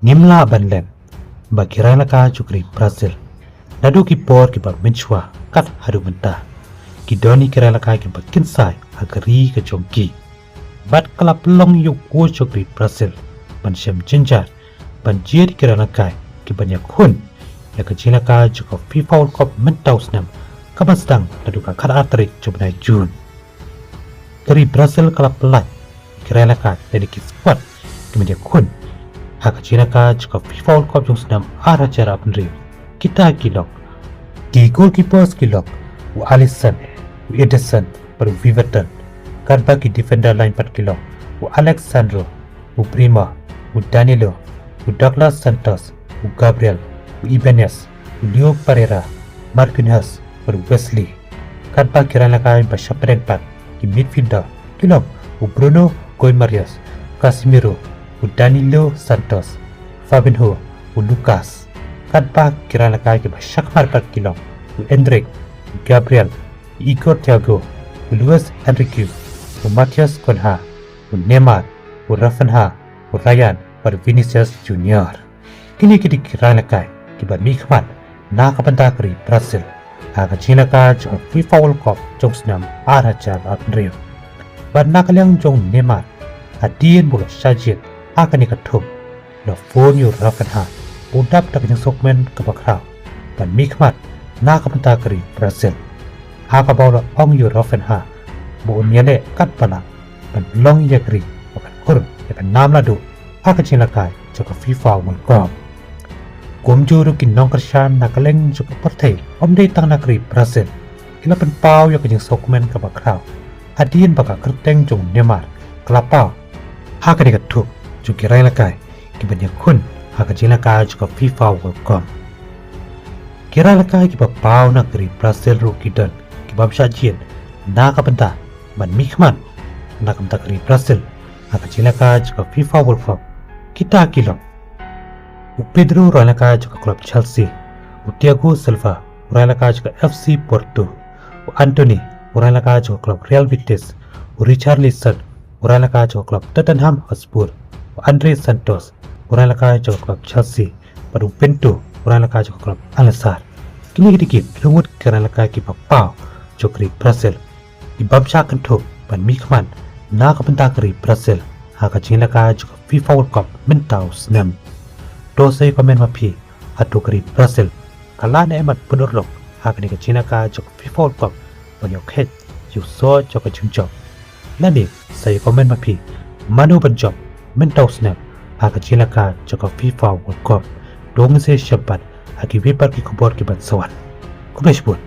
Ngimla banlen bagi ranaka cukri Brazil. Nadu ki por ki bar menchwa kat hadu mentah. Ki doni ki ranaka ki bakin sai agari ke jongki. Bat kalap long yuk ko cukri Brazil. Ban shem jinjar ban jir ki ranaka ki banyak hun. Ya ke jinaka juga FIFA World Cup mentau senam. Kapan sedang nadu ka kat atrik jumnai Jun. Dari Brazil kalap pelat ki ranaka dari ki squad ki banyak hun. Hak Cina juga FIFA World Cup yang sedang arah cara penri. Kita kilok. Di goalkeeper kilok. U Alisson, U Ederson, baru Viverton. Kan bagi defender lain 4 kilok. U Alexandro, U Prima, U Danilo, U Douglas Santos, U Gabriel, U Ibanez, U Leo Pereira, Marquinhos, baru Wesley. Kan bagi ranaka bersyapren 4 di midfielder kilok. U Bruno Goimarias, Casemiro, U Danilo Santos, Fabinho, U Lucas. Kadpa kira lakai ke basyak marpat kilong. U Endrick, U Gabriel, U Igor Thiago, U Luis Enrique, U Matias Cunha, U Neymar, U Rafinha, U Ryan, baru Vinicius Junior. Kini kira lakai ke barmi khmat na kapanta keri Brazil. Aga Cina ka jong FIFA World Cup jong senam arah jala Rio. Bar nakaliang jong Neymar, hadian bulat sajid akan diketuk. Lo phone yu Rafinha, udap tak yang sokmen ke bakrau. Dan mikmat na kapenta keri Brazil. Haka bawa ong yu Rafinha, bu nyele kat pala. Dan long ya keri, bukan kur, ya nam ladu. Haka Cina kai joko FIFA World Cup. Gomjuru kin nong kersan nakaleng joko pertai om day tang nakeri Brazil. Ila penpau ya yang sokmen ke bakrau. Hadian baka kerteng jong Neymar, kelapau. Haka diketuk. Juga rai lakai, kibanyak kun hak Cina ka juga FIFA World Cup. Kira lakai kiba pau negeri Brazil ruki dan kibam sajian na kapenta ban mikman na kapenta negeri Brazil hak Cina ka juga FIFA World Cup. Kita kilom. Pedro rai lakai juga klub Chelsea, Thiago Silva rai lakai juga FC Porto, Anthony rai lakai juga klub Real Betis, Richarlison rai lakai juga klub Tottenham Hotspur. Andre Santos, orang lakai juga klub Chelsea, baru Bento, orang lakai juga klub Al-Nassr. Kini dikit lumut kerana lakai ki papau jokri Brazil. Di babsa kentuk ban mikman na kapenta keri Brazil. Haka Cina lakai juga FIFA World Cup mentau senam. Dosai komen mapi atau keri Brazil. Kalana emat penurlok haka ni Cina lakai juga FIFA World Cup banyak head yuso juga jumjok. Lani saya komen mapi manu benjok mentau snap hak Cina ka juga FIFA World Cup dong se syabat haki wipar ki kubor ki ban sawan kubes pun